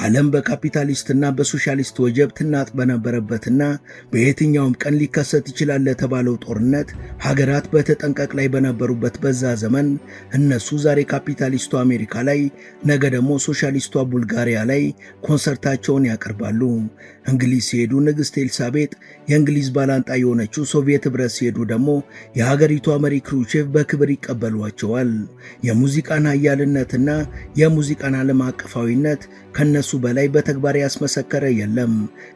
ዓለም በካፒታሊስትና በሶሻሊስት ወጀብ ትናጥ በነበረበትና በየትኛውም ቀን ሊከሰት ይችላል ለተባለው ጦርነት ሀገራት በተጠንቀቅ ላይ በነበሩበት በዛ ዘመን እነሱ ዛሬ ካፒታሊስቱ አሜሪካ ላይ ነገ ደግሞ ሶሻሊስቷ ቡልጋሪያ ላይ ኮንሰርታቸውን ያቀርባሉ። እንግሊዝ ሲሄዱ ንግሥት ኤልሳቤጥ የእንግሊዝ ባላንጣ የሆነችው ሶቪየት ኅብረት ሲሄዱ ደግሞ የሀገሪቷ መሪ ክሩሼቭ በክብር ይቀበሏቸዋል። የሙዚቃን ኃያልነትና የሙዚቃን ዓለም አቀፋዊነት ከነሱ በላይ በተግባር ያስመሰከረ የለም።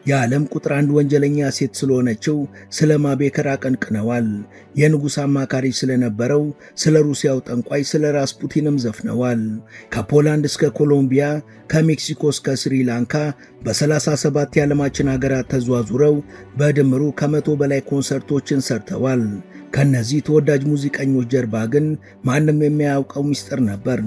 የዓለም ቁጥር 1 ወንጀለኛ ሴት ስለሆነችው ስለ ማቤከር አቀንቅነዋል። የንጉሥ አማካሪ ስለነበረው ስለ ሩሲያው ጠንቋይ ስለ ራስፑቲንም ዘፍነዋል። ከፖላንድ እስከ ኮሎምቢያ ከሜክሲኮ እስከ ስሪላንካ በ37 የዓለማችን ሀገራት ተዟዙረው በድምሩ ከ100 በላይ ኮንሰርቶችን ሰርተዋል። ከነዚህ ተወዳጅ ሙዚቀኞች ጀርባ ግን ማንም የሚያውቀው ምስጢር ነበር።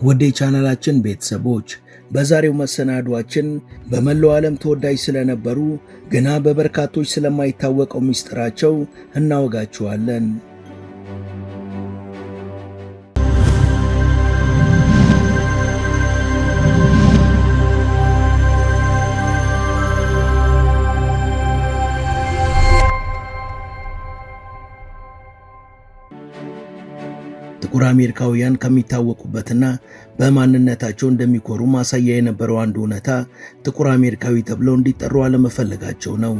ወደ ቻናላችን ቤተሰቦች በዛሬው መሰናዷችን በመላው ዓለም ተወዳጅ ስለነበሩ ግና በበርካቶች ስለማይታወቀው ምስጢራቸው እናወጋችኋለን። ጥቁር አሜሪካውያን ከሚታወቁበትና በማንነታቸው እንደሚኮሩ ማሳያ የነበረው አንዱ እውነታ ጥቁር አሜሪካዊ ተብለው እንዲጠሩ አለመፈለጋቸው ነው።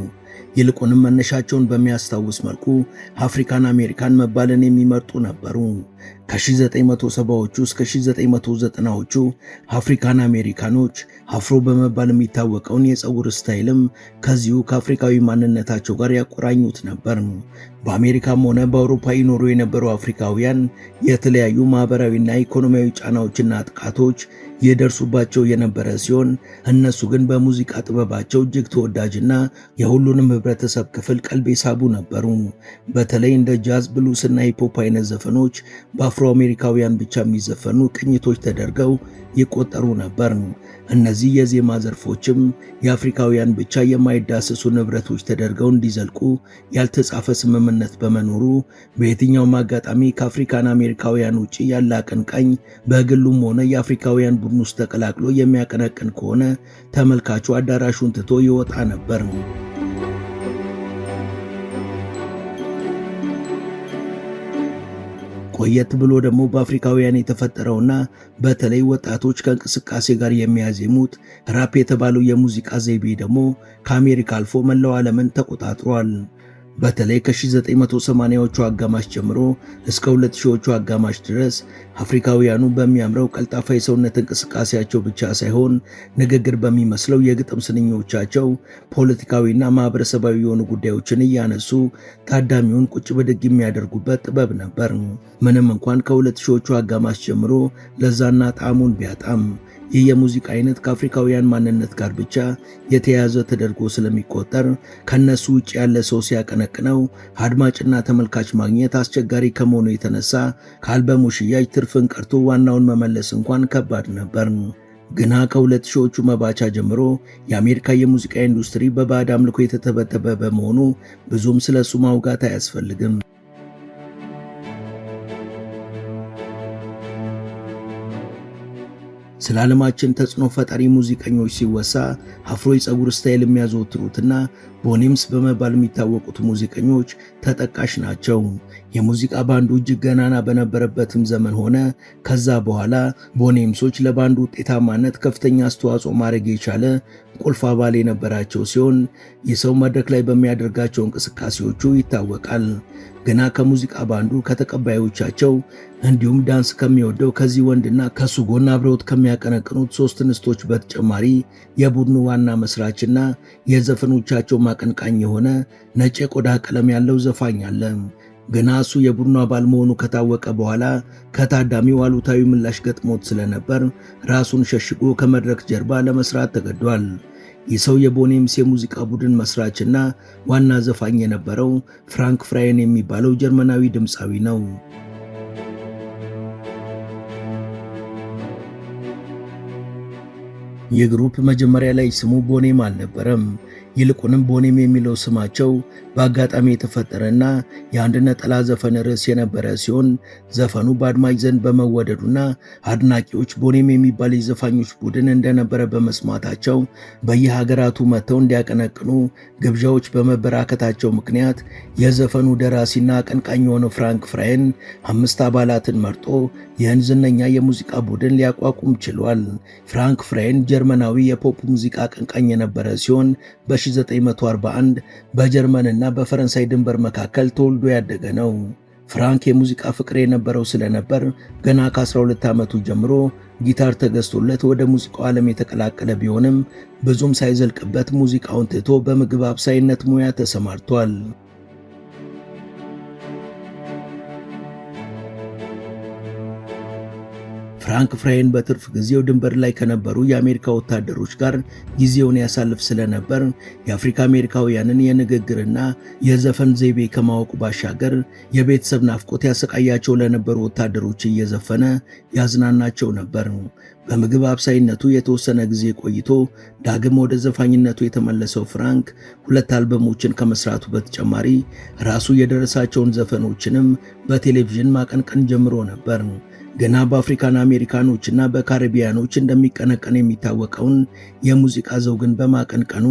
ይልቁንም መነሻቸውን በሚያስታውስ መልኩ አፍሪካን አሜሪካን መባልን የሚመርጡ ነበሩ። ከ1970ዎቹ እስከ 1990ዎቹ አፍሪካን አሜሪካኖች አፍሮ በመባል የሚታወቀውን የፀጉር ስታይልም ከዚሁ ከአፍሪካዊ ማንነታቸው ጋር ያቆራኙት ነበር። በአሜሪካም ሆነ በአውሮፓ ይኖሩ የነበሩ አፍሪካውያን የተለያዩ ማህበራዊና ኢኮኖሚያዊ ጫናዎችና ጥቃቶች የደርሱባቸው የነበረ ሲሆን እነሱ ግን በሙዚቃ ጥበባቸው እጅግ ተወዳጅና የሁሉንም ህብረተሰብ ክፍል ቀልብ የሳቡ ነበሩ። በተለይ እንደ ጃዝ፣ ብሉስና ሂፕሆፕ አይነት ዘፈኖች በአፍሮ አሜሪካውያን ብቻ የሚዘፈኑ ቅኝቶች ተደርገው ይቆጠሩ ነበር። እነዚህ የዜማ ዘርፎችም የአፍሪካውያን ብቻ የማይዳሰሱ ንብረቶች ተደርገው እንዲዘልቁ ያልተጻፈ ስምምነት በመኖሩ በየትኛውም አጋጣሚ ከአፍሪካን አሜሪካውያን ውጪ ያለ አቀንቃኝ በግሉም ሆነ የአፍሪካውያን ቡድን ውስጥ ተቀላቅሎ የሚያቀነቅን ከሆነ ተመልካቹ አዳራሹን ትቶ ይወጣ ነበር። ቆየት ብሎ ደግሞ በአፍሪካውያን የተፈጠረውና በተለይ ወጣቶች ከእንቅስቃሴ ጋር የሚያዜሙት ራፕ የተባለው የሙዚቃ ዘይቤ ደግሞ ከአሜሪካ አልፎ መላው ዓለምን ተቆጣጥሯል። በተለይ ከ1980ዎቹ አጋማሽ ጀምሮ እስከ 2000ዎቹ አጋማሽ ድረስ አፍሪካውያኑ በሚያምረው ቀልጣፋ የሰውነት እንቅስቃሴያቸው ብቻ ሳይሆን ንግግር በሚመስለው የግጥም ስንኞቻቸው ፖለቲካዊና ማህበረሰባዊ የሆኑ ጉዳዮችን እያነሱ ታዳሚውን ቁጭ ብድግ የሚያደርጉበት ጥበብ ነበር። ምንም እንኳን ከ2000ዎቹ አጋማሽ ጀምሮ ለዛና ጣዕሙን ቢያጣም ይህ የሙዚቃ አይነት ከአፍሪካውያን ማንነት ጋር ብቻ የተያያዘ ተደርጎ ስለሚቆጠር ከነሱ ውጭ ያለ ሰው ሲያቀነቅነው አድማጭና ተመልካች ማግኘት አስቸጋሪ ከመሆኑ የተነሳ ከአልበሙ ሽያጭ ትርፍን ቀርቶ ዋናውን መመለስ እንኳን ከባድ ነበር። ግና ከ2000ዎቹ መባቻ ጀምሮ የአሜሪካ የሙዚቃ ኢንዱስትሪ በባዕድ አምልኮ የተተበተበ በመሆኑ ብዙም ስለሱ ማውጋት አያስፈልግም። ስለ ዓለማችን ተጽዕኖ ፈጣሪ ሙዚቀኞች ሲወሳ አፍሮ የፀጉር ስታይል የሚያዘወትሩትና ቦኔምስ በመባል የሚታወቁት ሙዚቀኞች ተጠቃሽ ናቸው። የሙዚቃ ባንዱ እጅግ ገናና በነበረበትም ዘመን ሆነ ከዛ በኋላ ቦኔምሶች ለባንዱ ውጤታማነት ከፍተኛ አስተዋጽኦ ማድረግ የቻለ ቁልፍ አባል የነበራቸው ሲሆን የሰው መድረክ ላይ በሚያደርጋቸው እንቅስቃሴዎቹ ይታወቃል። ገና ከሙዚቃ ባንዱ ከተቀባዮቻቸው እንዲሁም ዳንስ ከሚወደው ከዚህ ወንድና ከሱ ጎን አብረውት ከሚያቀነቅኑት 3 እንስቶች በተጨማሪ የቡድኑ ዋና መስራችና የዘፈኖቻቸው ማቀንቃኝ የሆነ ነጭ የቆዳ ቀለም ያለው ዘፋኝ አለ። ገና እሱ የቡድኑ አባል መሆኑ ከታወቀ በኋላ ከታዳሚው አሉታዊ ምላሽ ገጥሞት ስለነበር ራሱን ሸሽጎ ከመድረክ ጀርባ ለመስራት ተገዷል። ይህ ሰው የቦኔምስ የሙዚቃ ቡድን መስራችና ዋና ዘፋኝ የነበረው ፍራንክ ፍራየን የሚባለው ጀርመናዊ ድምፃዊ ነው። የግሩፕ መጀመሪያ ላይ ስሙ ቦኔም አልነበረም። ይልቁንም ቦኔም የሚለው ስማቸው በአጋጣሚ የተፈጠረና የአንድ ነጠላ ዘፈን ርዕስ የነበረ ሲሆን ዘፈኑ በአድማጭ ዘንድ በመወደዱና አድናቂዎች ቦኔም የሚባል የዘፋኞች ቡድን እንደነበረ በመስማታቸው በየሀገራቱ መጥተው እንዲያቀነቅኑ ግብዣዎች በመበራከታቸው ምክንያት የዘፈኑ ደራሲና አቀንቃኝ የሆነው ፍራንክ ፍራይን 5 አባላትን መርጦ ይህን ዝነኛ የሙዚቃ ቡድን ሊያቋቁም ችሏል። ፍራንክ ፍራይን ጀርመናዊ የፖፕ ሙዚቃ አቀንቃኝ የነበረ ሲሆን በ1941 በጀርመንና በፈረንሳይ ድንበር መካከል ተወልዶ ያደገ ነው። ፍራንክ የሙዚቃ ፍቅር የነበረው ስለነበር ገና ከ12 ዓመቱ ጀምሮ ጊታር ተገዝቶለት ወደ ሙዚቃው ዓለም የተቀላቀለ ቢሆንም ብዙም ሳይዘልቅበት ሙዚቃውን ትቶ በምግብ አብሳይነት ሙያ ተሰማርቷል። ፍራንክ ፍራይን በትርፍ ጊዜው ድንበር ላይ ከነበሩ የአሜሪካ ወታደሮች ጋር ጊዜውን ያሳልፍ ስለነበር የአፍሪካ አሜሪካውያንን የንግግርና የዘፈን ዘይቤ ከማወቁ ባሻገር የቤተሰብ ናፍቆት ያሰቃያቸው ለነበሩ ወታደሮች እየዘፈነ ያዝናናቸው ነበር። በምግብ አብሳይነቱ የተወሰነ ጊዜ ቆይቶ ዳግም ወደ ዘፋኝነቱ የተመለሰው ፍራንክ 2 አልበሞችን ከመስራቱ በተጨማሪ ራሱ የደረሳቸውን ዘፈኖችንም በቴሌቪዥን ማቀንቀን ጀምሮ ነበር። ገና በአፍሪካን አሜሪካኖችና በካሪቢያኖች እንደሚቀነቀን የሚታወቀውን የሙዚቃ ዘውግን በማቀንቀኑ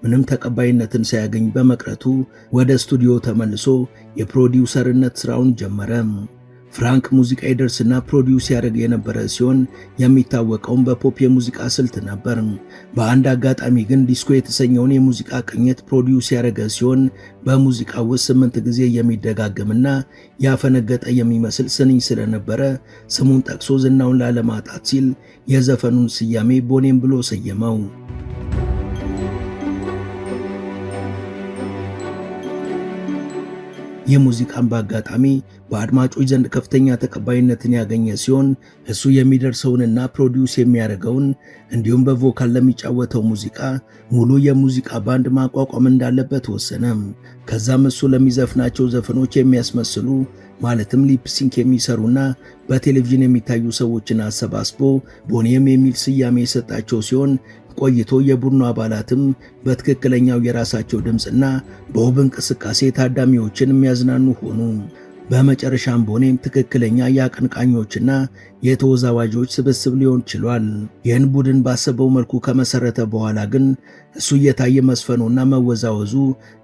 ምንም ተቀባይነትን ሳያገኝ በመቅረቱ ወደ ስቱዲዮ ተመልሶ የፕሮዲውሰርነት ሥራውን ጀመረ። ፍራንክ ሙዚቃ ይደርስና ፕሮዲውስ ያደርግ የነበረ ሲሆን የሚታወቀውም በፖፕ የሙዚቃ ስልት ነበር። በአንድ አጋጣሚ ግን ዲስኮ የተሰኘውን የሙዚቃ ቅኝት ፕሮዲውስ ያደረገ ሲሆን በሙዚቃ ውስጥ 8 ጊዜ የሚደጋገምና ያፈነገጠ የሚመስል ስንኝ ስለነበረ ስሙን ጠቅሶ ዝናውን ላለማጣት ሲል የዘፈኑን ስያሜ ቦኔም ብሎ ሰየመው። የሙዚቃን በአጋጣሚ በአድማጮች ዘንድ ከፍተኛ ተቀባይነትን ያገኘ ሲሆን እሱ የሚደርሰውንና ፕሮዲውስ የሚያደርገውን እንዲሁም በቮካል ለሚጫወተው ሙዚቃ ሙሉ የሙዚቃ ባንድ ማቋቋም እንዳለበት ወሰነ። ከዛም እሱ ለሚዘፍናቸው ዘፈኖች የሚያስመስሉ ማለትም ሊፕሲንክ የሚሰሩና በቴሌቪዥን የሚታዩ ሰዎችን አሰባስቦ ቦኔም የሚል ስያሜ የሰጣቸው ሲሆን ቆይቶ የቡድኑ አባላትም በትክክለኛው የራሳቸው ድምፅና በውብ እንቅስቃሴ ታዳሚዎችን የሚያዝናኑ ሆኑ። በመጨረሻም ቦኔም ትክክለኛ የአቀንቃኞችና የተወዛዋዦች ስብስብ ሊሆን ችሏል። ይህን ቡድን ባሰበው መልኩ ከመሰረተ በኋላ ግን እሱ እየታየ መስፈኑና መወዛወዙ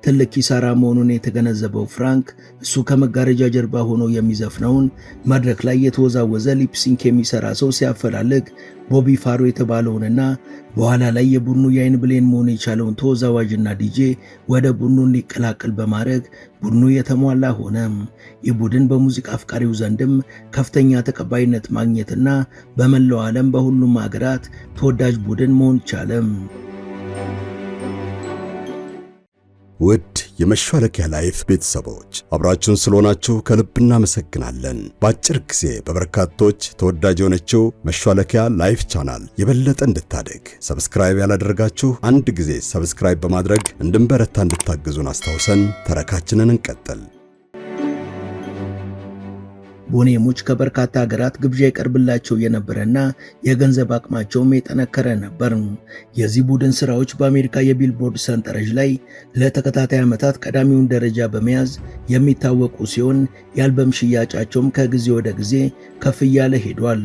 ትልቅ ኪሳራ መሆኑን የተገነዘበው ፍራንክ እሱ ከመጋረጃ ጀርባ ሆኖ የሚዘፍነውን መድረክ ላይ የተወዛወዘ ሊፕሲንክ የሚሰራ ሰው ሲያፈላልግ ቦቢ ፋሮ የተባለውንና በኋላ ላይ የቡድኑ የአይን ብሌን መሆን የቻለውን ተወዛዋዥና ዲጄ ወደ ቡድኑ እንዲቀላቀል በማድረግ ቡድኑ የተሟላ ሆነ። ይህ ቡድን በሙዚቃ አፍቃሪው ዘንድም ከፍተኛ ተቀባይነት ማግኘትና በመላው ዓለም በሁሉም ሀገራት ተወዳጅ ቡድን መሆን ቻለ። ውድ የመሿለኪያ ላይፍ ቤተሰቦች አብራችሁን ስለሆናችሁ ከልብ እናመሰግናለን። በአጭር ጊዜ በበርካቶች ተወዳጅ የሆነችው መሿለኪያ ላይፍ ቻናል የበለጠ እንድታደግ ሰብስክራይብ ያላደረጋችሁ አንድ ጊዜ ሰብስክራይብ በማድረግ እንድንበረታ እንድታግዙን አስታውሰን ተረካችንን እንቀጥል። ቦኔሞች ከበርካታ ሀገራት ግብዣ ይቀርብላቸው የነበረና የገንዘብ አቅማቸውም የጠነከረ ነበር። የዚህ ቡድን ስራዎች በአሜሪካ የቢልቦርድ ሰንጠረዥ ላይ ለተከታታይ ዓመታት ቀዳሚውን ደረጃ በመያዝ የሚታወቁ ሲሆን የአልበም ሽያጫቸውም ከጊዜ ወደ ጊዜ ከፍ እያለ ሄዷል።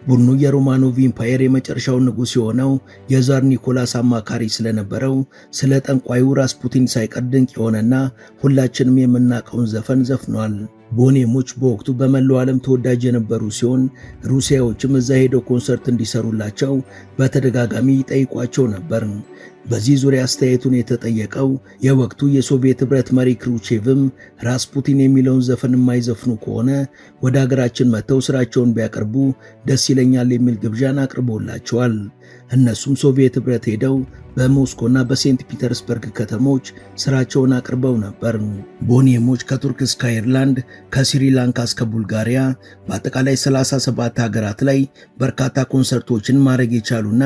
ቡድኑ የሮማኖቭ ኢምፓየር የመጨረሻው ንጉሥ የሆነው የዛር ኒኮላስ አማካሪ ስለነበረው ስለ ጠንቋዩ ራስፑቲን ሳይቀር ድንቅ የሆነና ሁላችንም የምናውቀውን ዘፈን ዘፍኗል። ቦኔሞች በወቅቱ በመላው ዓለም ተወዳጅ የነበሩ ሲሆን ሩሲያዎችም እዛ ሄደው ኮንሰርት እንዲሰሩላቸው በተደጋጋሚ ይጠይቋቸው ነበር። በዚህ ዙሪያ አስተያየቱን የተጠየቀው የወቅቱ የሶቪየት ኅብረት መሪ ክሩቼቭም ራስፑቲን የሚለውን ዘፈን የማይዘፍኑ ከሆነ ወደ ሀገራችን መጥተው ስራቸውን ቢያቀርቡ ደስ ይለኛል የሚል ግብዣን አቅርቦላቸዋል። እነሱም ሶቪየት ኅብረት ሄደው በሞስኮና በሴንት ፒተርስበርግ ከተሞች ስራቸውን አቅርበው ነበር። ቦኔሞች ከቱርክ እስከ አይርላንድ፣ ከስሪላንካ እስከ ቡልጋሪያ በአጠቃላይ 37 ሀገራት ላይ በርካታ ኮንሰርቶችን ማድረግ የቻሉና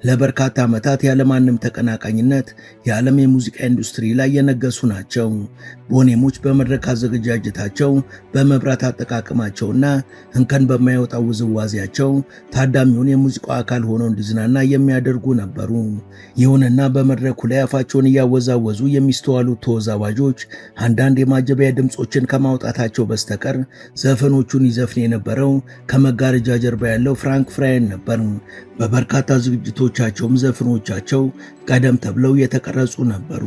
ለበርካታ ዓመታት ያለማንም አቀናቃኝነት የዓለም የሙዚቃ ኢንዱስትሪ ላይ የነገሱ ናቸው። ቦኔሞች በመድረክ አዘገጃጀታቸው፣ በመብራት አጠቃቀማቸውና እንከን በማይወጣው ውዝዋዜያቸው ታዳሚውን የሙዚቃው አካል ሆነው እንዲዝናና የሚያደርጉ ነበሩ። ይሁንና በመድረኩ ላይ አፋቸውን እያወዛወዙ የሚስተዋሉት ተወዛዋዦች አንዳንድ የማጀቢያ ድምፆችን ከማውጣታቸው በስተቀር ዘፈኖቹን ይዘፍን የነበረው ከመጋረጃ ጀርባ ያለው ፍራንክ ፍራየን ነበር። በበርካታ ዝግጅቶቻቸውም ዘፈኖቻቸው ቀደም ተብለው የተቀረጹ ነበሩ።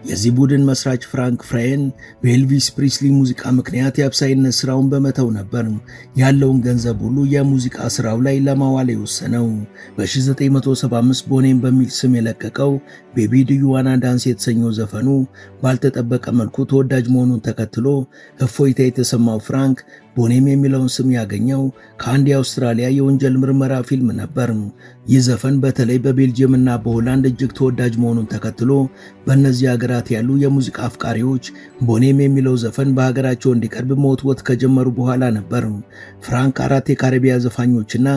የዚህ ቡድን መስራች ፍራንክ ፍራየን በኤልቪስ ፕሪስሊ ሙዚቃ ምክንያት የአብሳይነት ስራውን በመተው ነበር ያለውን ገንዘብ ሁሉ የሙዚቃ ስራው ላይ ለማዋል የወሰነው። በ1975 ቦኔም በሚል ስም የለቀቀው ቤቢ ዱ ዩ ዋና ዳንስ የተሰኘው ዘፈኑ ባልተጠበቀ መልኩ ተወዳጅ መሆኑን ተከትሎ እፎይታ የተሰማው ፍራንክ ቦኔም የሚለውን ስም ያገኘው ከአንድ የአውስትራሊያ የወንጀል ምርመራ ፊልም ነበር። ይህ ዘፈን በተለይ በቤልጅየም እና በሆላንድ እጅግ ተወዳጅ መሆኑን ተከትሎ በእነዚህ ሀገራት ያሉ የሙዚቃ አፍቃሪዎች ቦኔም የሚለው ዘፈን በሀገራቸው እንዲቀርብ መወትወት ከጀመሩ በኋላ ነበር ፍራንክ 4 የካሪቢያ ዘፋኞችና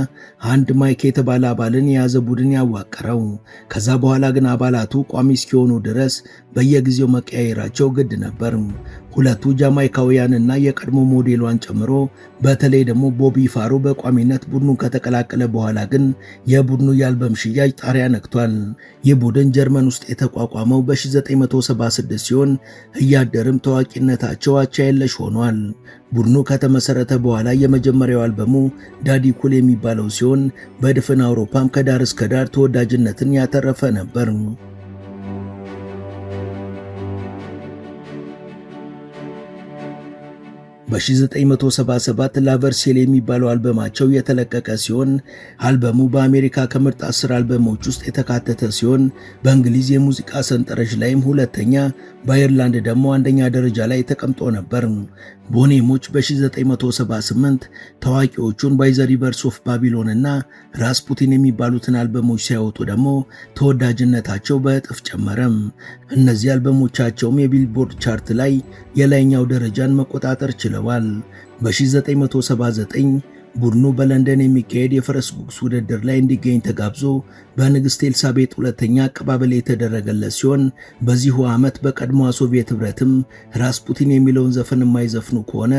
አንድ ማይክ የተባለ አባልን የያዘ ቡድን ያዋቀረው። ከዛ በኋላ ግን አባላቱ ቋሚ እስኪሆኑ ድረስ በየጊዜው መቀያየራቸው ግድ ነበር። ሁለቱ ጃማይካውያንና የቀድሞ ሞዴሏን ጨምሮ በተለይ ደግሞ ቦቢ ፋሮ በቋሚነት ቡድኑን ከተቀላቀለ በኋላ ግን የቡድኑ የአልበም ሽያጭ ጣሪያ ነክቷል። ይህ ቡድን ጀርመን ውስጥ የተቋቋመው በ1976 ሲሆን እያደርም ታዋቂነታቸው አቻ የለሽ ሆኗል። ቡድኑ ከተመሰረተ በኋላ የመጀመሪያው አልበሙ ዳዲ ኩል የሚባለው ሲሆን በድፍን አውሮፓም ከዳር እስከ ዳር ተወዳጅነትን ያተረፈ ነበር። በ1977 ላቨርሴል የሚባለው አልበማቸው የተለቀቀ ሲሆን አልበሙ በአሜሪካ ከምርጥ 10 አልበሞች ውስጥ የተካተተ ሲሆን በእንግሊዝ የሙዚቃ ሰንጠረዥ ላይም ሁለተኛ፣ በአየርላንድ ደግሞ አንደኛ ደረጃ ላይ ተቀምጦ ነበር። ቦኔሞች በ1978 ታዋቂዎቹን ባይ ዘ ሪቨርስ ኦፍ ባቢሎን እና ራስፑቲን የሚባሉትን አልበሞች ሲያወጡ ደግሞ ተወዳጅነታቸው በእጥፍ ጨመረ። እነዚህ አልበሞቻቸውም የቢልቦርድ ቻርት ላይ የላይኛው ደረጃን መቆጣጠር ችለዋል። በ1979 ቡድኑ በለንደን የሚካሄድ የፈረስ ጉግስ ውድድር ላይ እንዲገኝ ተጋብዞ በንግሥት ኤልሳቤጥ ሁለተኛ አቀባበል የተደረገለት ሲሆን በዚሁ ዓመት በቀድሞዋ ሶቪየት ኅብረትም ራስፑቲን የሚለውን ዘፈን የማይዘፍኑ ከሆነ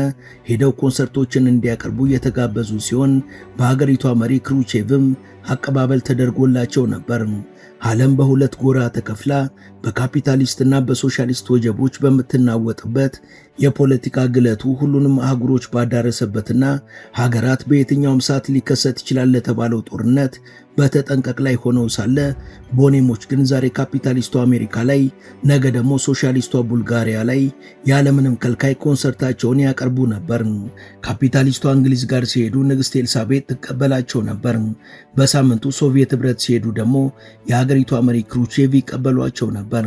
ሄደው ኮንሰርቶችን እንዲያቀርቡ የተጋበዙ ሲሆን በሀገሪቷ መሪ ክሩቼቭም አቀባበል ተደርጎላቸው ነበር። ዓለም በሁለት ጎራ ተከፍላ በካፒታሊስትና በሶሻሊስት ወጀቦች በምትናወጥበት የፖለቲካ ግለቱ ሁሉንም አህጉሮች ባዳረሰበትና ሀገራት በየትኛውም ሰዓት ሊከሰት ይችላል ለተባለው ጦርነት በተጠንቀቅ ላይ ሆነው ሳለ ቦኔሞች ግን ዛሬ ካፒታሊስቷ አሜሪካ ላይ ነገ ደግሞ ሶሻሊስቷ ቡልጋሪያ ላይ ያለምንም ከልካይ ኮንሰርታቸውን ያቀርቡ ነበር። ካፒታሊስቷ እንግሊዝ ጋር ሲሄዱ ንግሥት ኤልሳቤጥ ትቀበላቸው ነበር። በሳምንቱ ሶቪየት ኅብረት ሲሄዱ ደግሞ የሀገሪቷ መሪ ክሩቼቭ ይቀበሏቸው ነበር።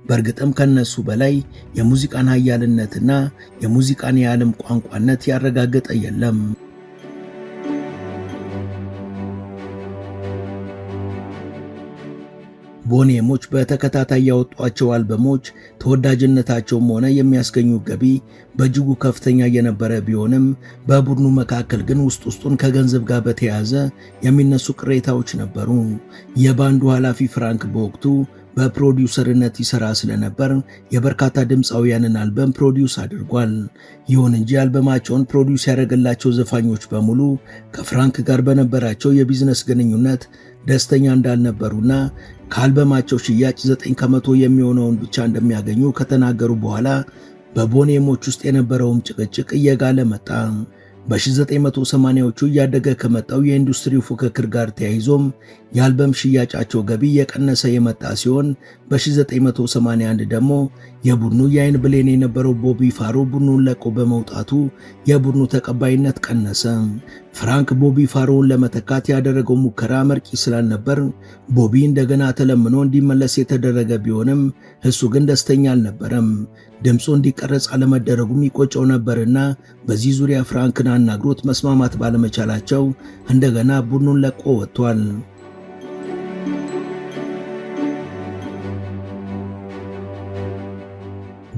በእርግጥም ከነሱ በላይ የሙዚቃን ኃያልነትና የሙዚቃን የዓለም ቋንቋነት ያረጋገጠ የለም። ቦኔሞች በተከታታይ ያወጧቸው አልበሞች ተወዳጅነታቸውም ሆነ የሚያስገኙ ገቢ በእጅጉ ከፍተኛ የነበረ ቢሆንም በቡድኑ መካከል ግን ውስጡን ከገንዘብ ጋር በተያያዘ የሚነሱ ቅሬታዎች ነበሩ። የባንዱ ኃላፊ ፍራንክ በወቅቱ በፕሮዲውሰርነት ይሰራ ስለነበር የበርካታ ድምፃውያንን አልበም ፕሮዲውስ አድርጓል። ይሁን እንጂ አልበማቸውን ፕሮዲውስ ያደረገላቸው ዘፋኞች በሙሉ ከፍራንክ ጋር በነበራቸው የቢዝነስ ግንኙነት ደስተኛ እንዳልነበሩና ከአልበማቸው ሽያጭ 9 ከመቶ የሚሆነውን ብቻ እንደሚያገኙ ከተናገሩ በኋላ በቦኔሞች ውስጥ የነበረውም ጭቅጭቅ እየጋለ መጣ። በ1980ዎቹ እያደገ ከመጣው የኢንዱስትሪው ፉክክር ጋር ተያይዞም የአልበም ሽያጫቸው ገቢ የቀነሰ የመጣ ሲሆን በ1981 ደግሞ የቡድኑ የአይን ብሌን የነበረው ቦቢ ፋሮ ቡድኑን ለቆ በመውጣቱ የቡድኑ ተቀባይነት ቀነሰ። ፍራንክ ቦቢ ፋሮውን ለመተካት ያደረገው ሙከራ መርቂ ስላልነበር ቦቢ እንደገና ተለምኖ እንዲመለስ የተደረገ ቢሆንም እሱ ግን ደስተኛ አልነበረም። ድምፁ እንዲቀረጽ አለመደረጉም ይቆጨው ነበርና በዚህ ዙሪያ ፍራንክን አናግሮት መስማማት ባለመቻላቸው እንደገና ቡድኑን ለቆ ወጥቷል።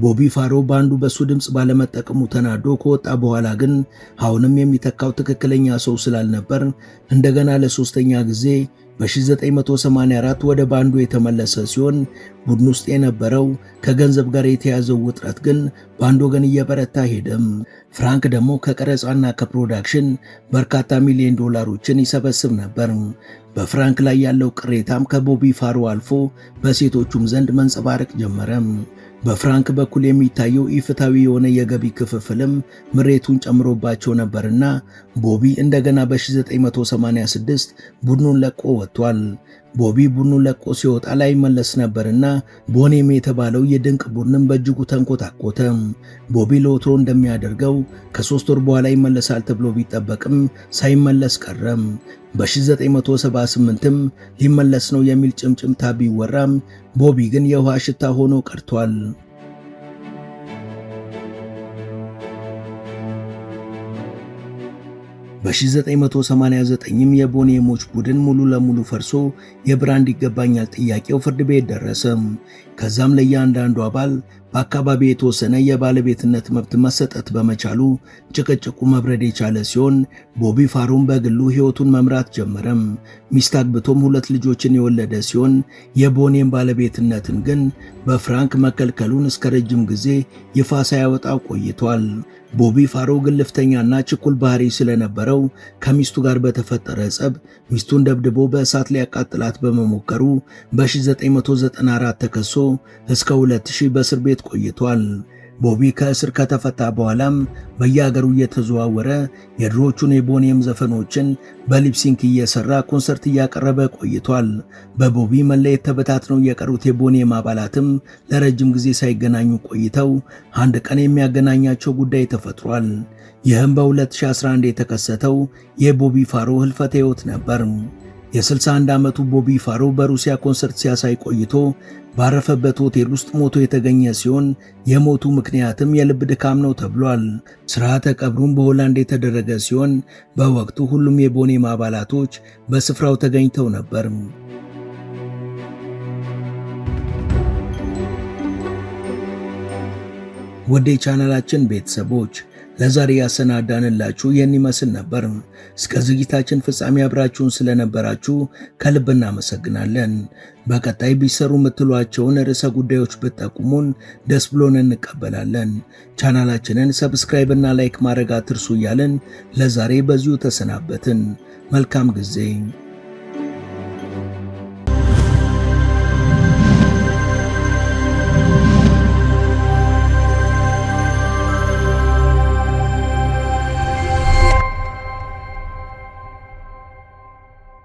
ቦቢ ፋሮ ባንዱ በሱ ድምጽ ባለመጠቀሙ ተናዶ ከወጣ በኋላ ግን አሁንም የሚተካው ትክክለኛ ሰው ስላልነበር እንደገና ለሶስተኛ ጊዜ በ1984 ወደ ባንዱ የተመለሰ ሲሆን ቡድን ውስጥ የነበረው ከገንዘብ ጋር የተያዘው ውጥረት ግን በአንድ ወገን እየበረታ ሄደም። ፍራንክ ደግሞ ከቀረጻና ከፕሮዳክሽን በርካታ ሚሊዮን ዶላሮችን ይሰበስብ ነበር። በፍራንክ ላይ ያለው ቅሬታም ከቦቢ ፋሮ አልፎ በሴቶቹም ዘንድ መንጸባረቅ ጀመረ። በፍራንክ በኩል የሚታየው ኢፍታዊ የሆነ የገቢ ክፍፍልም ምሬቱን ጨምሮባቸው ነበርና ቦቢ እንደገና በ1986 ቡድኑን ለቆ ወጥቷል። ቦቢ ቡድኑን ለቆ ሲወጣ ላይ መለስ ነበርና ቦኔም የተባለው የድንቅ ቡድንም በእጅጉ ተንኮታኮተ። ቦቢ ለወትሮ እንደሚያደርገው ከ3 ወር በኋላ ይመለሳል ተብሎ ቢጠበቅም ሳይመለስ ቀረም። በ1978ም ሊመለስ ነው የሚል ጭምጭምታ ቢወራም ቦቢ ግን የውሃ ሽታ ሆኖ ቀርቷል። በ1989ም የቦኔሞች ቡድን ሙሉ ለሙሉ ፈርሶ የብራንድ ይገባኛል ጥያቄው ፍርድ ቤት ደረሰ። ከዛም ለእያንዳንዱ አባል በአካባቢ የተወሰነ የባለቤትነት መብት መሰጠት በመቻሉ ጭቅጭቁ መብረድ የቻለ ሲሆን ቦቢ ፋሮም በግሉ ሕይወቱን መምራት ጀመረም። ሚስት አግብቶም 2 ልጆችን የወለደ ሲሆን የቦኔም ባለቤትነትን ግን በፍራንክ መከልከሉን እስከ ረጅም ጊዜ ይፋ ሳያወጣው ቆይቷል። ቦቢ ፋሮ ግልፍተኛና ችኩል ባህሪ ስለነበረው ከሚስቱ ጋር በተፈጠረ ጸብ ሚስቱን ደብድቦ በእሳት ሊያቃጥላት በመሞከሩ በ1994 ተከሶ እስከ 2000 በእስር ቤት ቆይቷል። ቦቢ ከእስር ከተፈታ በኋላም በየሀገሩ እየተዘዋወረ የድሮቹን የቦኔም ዘፈኖችን በሊፕሲንክ እየሰራ ኮንሰርት እያቀረበ ቆይቷል። በቦቢ መለየት ተበታትነው የቀሩት የቦኔም አባላትም ለረጅም ጊዜ ሳይገናኙ ቆይተው አንድ ቀን የሚያገናኛቸው ጉዳይ ተፈጥሯል። ይህም በ2011 የተከሰተው የቦቢ ፋሮ ህልፈተ ሕይወት ነበር። የ61 ዓመቱ ቦቢ ፋሮ በሩሲያ ኮንሰርት ሲያሳይ ቆይቶ ባረፈበት ሆቴል ውስጥ ሞቶ የተገኘ ሲሆን የሞቱ ምክንያትም የልብ ድካም ነው ተብሏል። ስርዓተ ቀብሩም በሆላንድ የተደረገ ሲሆን በወቅቱ ሁሉም የቦኔም አባላቶች በስፍራው ተገኝተው ነበር። ወደ ቻናላችን ቤተሰቦች ለዛሬ ያሰናዳንላችሁ ይህን ይመስል ነበር። እስከ ዝግጅታችን ፍጻሜ አብራችሁን ስለነበራችሁ ከልብ እናመሰግናለን። በቀጣይ ቢሰሩ የምትሏቸውን ርዕሰ ጉዳዮች ብትጠቁሙን ደስ ብሎን እንቀበላለን። ቻናላችንን ሰብስክራይብ እና ላይክ ማድረግ አትርሱ እያልን ለዛሬ በዚሁ ተሰናበትን። መልካም ጊዜ